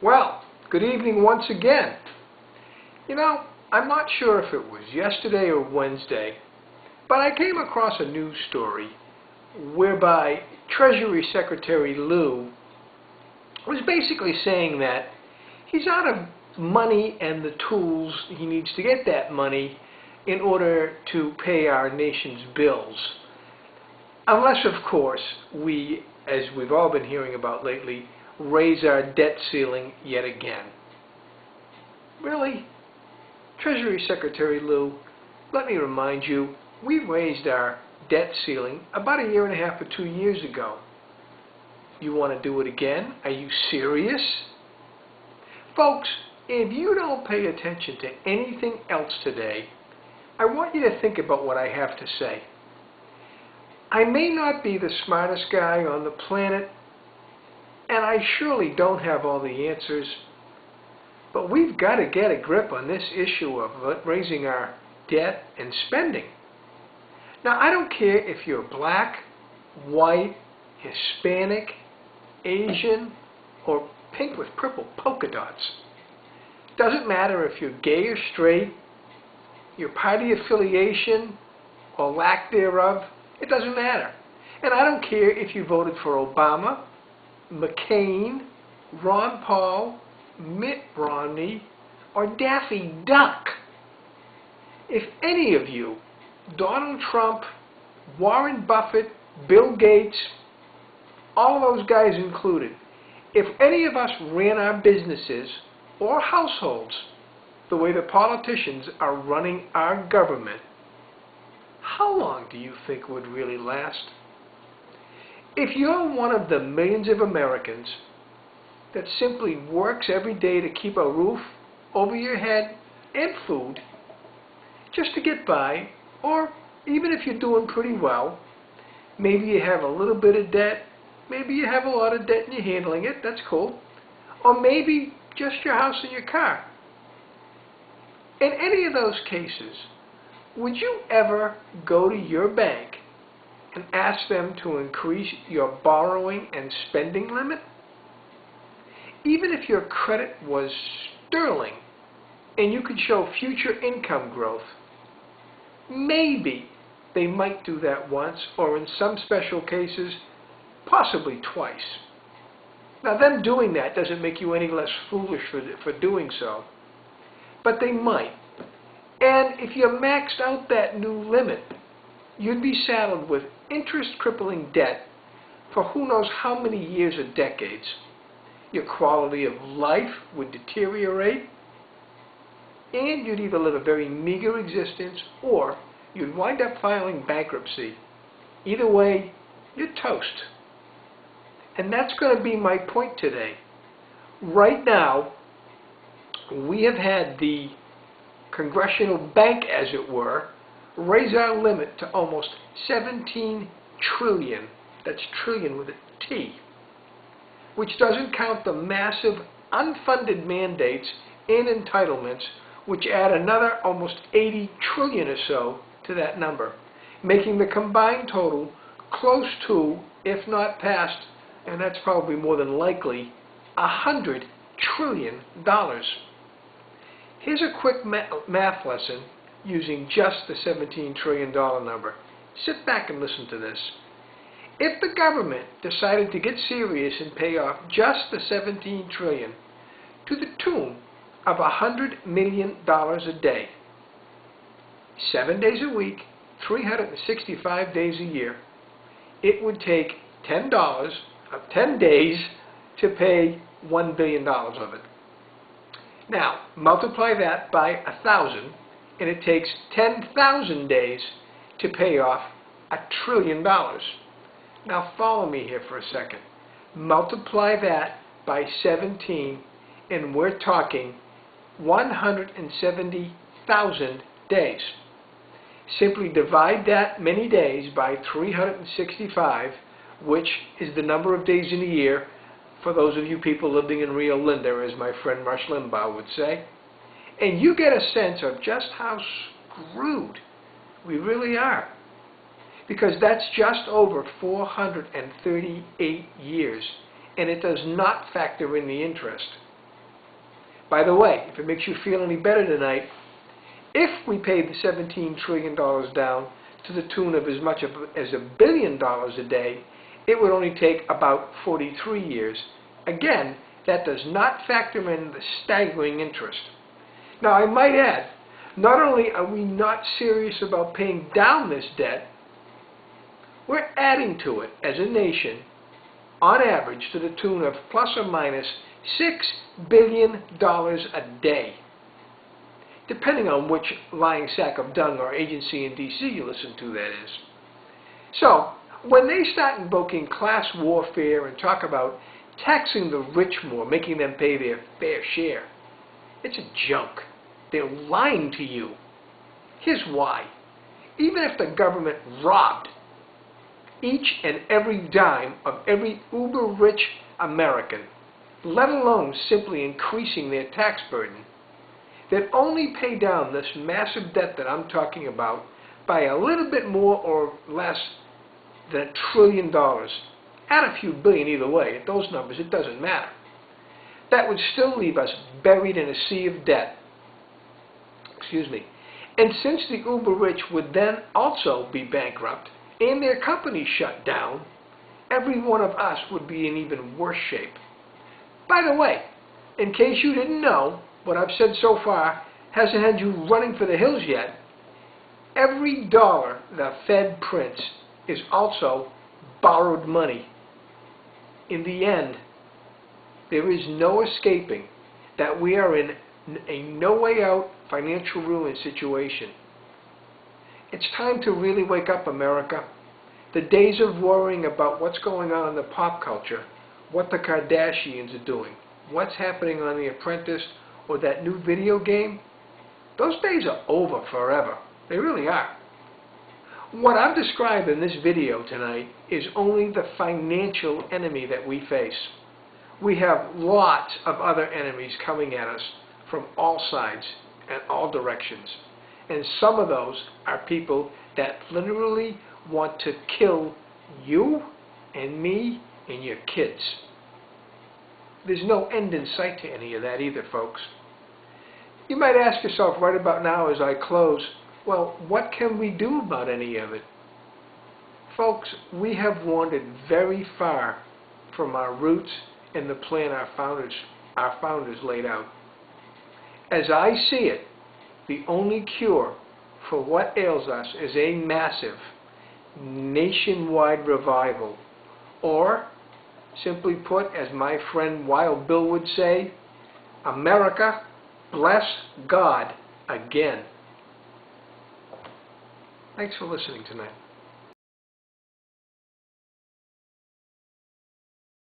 Well, good evening once again. You know, I'm not sure if it was yesterday or Wednesday, but I came across a news story whereby Treasury Secretary Lew was basically saying that he's out of money and the tools he needs to get that money in order to pay our nation's bills. Unless, of course, we, as we've all been hearing about lately, raise our debt ceiling yet again. Really? Treasury Secretary Lew, let me remind you, we raised our debt ceiling about 1.5 years or 2 years ago. You want to do it again? Are you serious? Folks, if you don't pay attention to anything else today, I want you to think about what I have to say. I may not be the smartest guy on the planet, and I surely don't have all the answers, but we've got to get a grip on this issue of raising our debt and spending. Now, I don't care if you're black, white, Hispanic, Asian, or pink with purple polka dots. Doesn't matter if you're gay or straight, your party affiliation or lack thereof, it doesn't matter. And I don't care if you voted for Obama, McCain, Ron Paul, Mitt Romney, or Daffy Duck. If any of you, Donald Trump, Warren Buffett, Bill Gates, all of those guys included, if any of us ran our businesses or households the way the politicians are running our government, how long do you think would really last? If you're one of the millions of Americans that simply works every day to keep a roof over your head and food, just to get by, or even if you're doing pretty well, maybe you have a little bit of debt, maybe you have a lot of debt and you're handling it, that's cool, or maybe just your house and your car. In any of those cases, would you ever go to your bank and ask them to increase your borrowing and spending limit? Even if your credit was sterling and you could show future income growth, maybe they might do that once, or in some special cases, possibly twice. Now, them doing that doesn't make you any less foolish for doing so, but they might. And if you maxed out that new limit, you'd be saddled with interest-crippling debt for who knows how many years or decades. Your quality of life would deteriorate, and you'd either live a very meager existence or you'd wind up filing bankruptcy. Either way, you're toast. And that's going to be my point today. Right now, we have had the Congressional Bank, as it were, raise our limit to almost 17 trillion. That's trillion with a T. Which doesn't count the massive unfunded mandates and entitlements, which add another almost 80 trillion or so to that number, making the combined total close to, if not past, and that's probably more than likely, $100 trillion. Here's a quick math lesson using just the $17 trillion number. Sit back and listen to this. If the government decided to get serious and pay off just the $17 trillion to the tune of $100 million a day, 7 days a week, 365 days a year, it would take $10 of 10 days to pay $1 billion of it. Now, multiply that by 1,000, and it takes 10,000 days to pay off $1 trillion. Now, follow me here for a second. Multiply that by 17, and we're talking 170,000 days. Simply divide that many days by 365, which is the number of days in a year, for those of you people living in Rio Linda, as my friend Rush Limbaugh would say, and you get a sense of just how screwed we really are. Because that's just over 438 years, and it does not factor in the interest. By the way, if it makes you feel any better tonight, if we paid the $17 trillion down to the tune of as much as $1 billion a day, it would only take about 43 years. Again, that does not factor in the staggering interest. Now, I might add, not only are we not serious about paying down this debt, we're adding to it as a nation, on average, to the tune of plus or minus $6 billion a day, depending on which lying sack of dung or agency in D.C. you listen to, that is. So, when they start invoking class warfare and talk about taxing the rich more, making them pay their fair share, it's a joke. They're lying to you. Here's why. Even if the government robbed each and every dime of every uber-rich American, let alone simply increasing their tax burden, they'd only pay down this massive debt that I'm talking about by a little bit more or less than $1 trillion. Add a few billion either way. At those numbers, it doesn't matter. That would still leave us buried in a sea of debt. Excuse me. And since the uber-rich would then also be bankrupt and their companies shut down, every one of us would be in even worse shape. By the way, in case you didn't know, what I've said so far hasn't had you running for the hills yet, every dollar the Fed prints is also borrowed money. In the end, there is no escaping that we are in a no-way-out financial ruin situation. It's time to really wake up, America. The days of worrying about what's going on in the pop culture, what the Kardashians are doing, what's happening on The Apprentice, or that new video game, those days are over forever. They really are. What I've described in this video tonight is only the financial enemy that we face. We have lots of other enemies coming at us from all sides and all directions. And some of those are people that literally want to kill you and me and your kids. There's no end in sight to any of that either, folks. You might ask yourself right about now as I close, well, what can we do about any of it? Folks, we have wandered very far from our roots and the plan our founders laid out. As I see it, the only cure for what ails us is a massive nationwide revival, or, simply put, as my friend Wild Bill would say, America, bless God again. Thanks for listening tonight.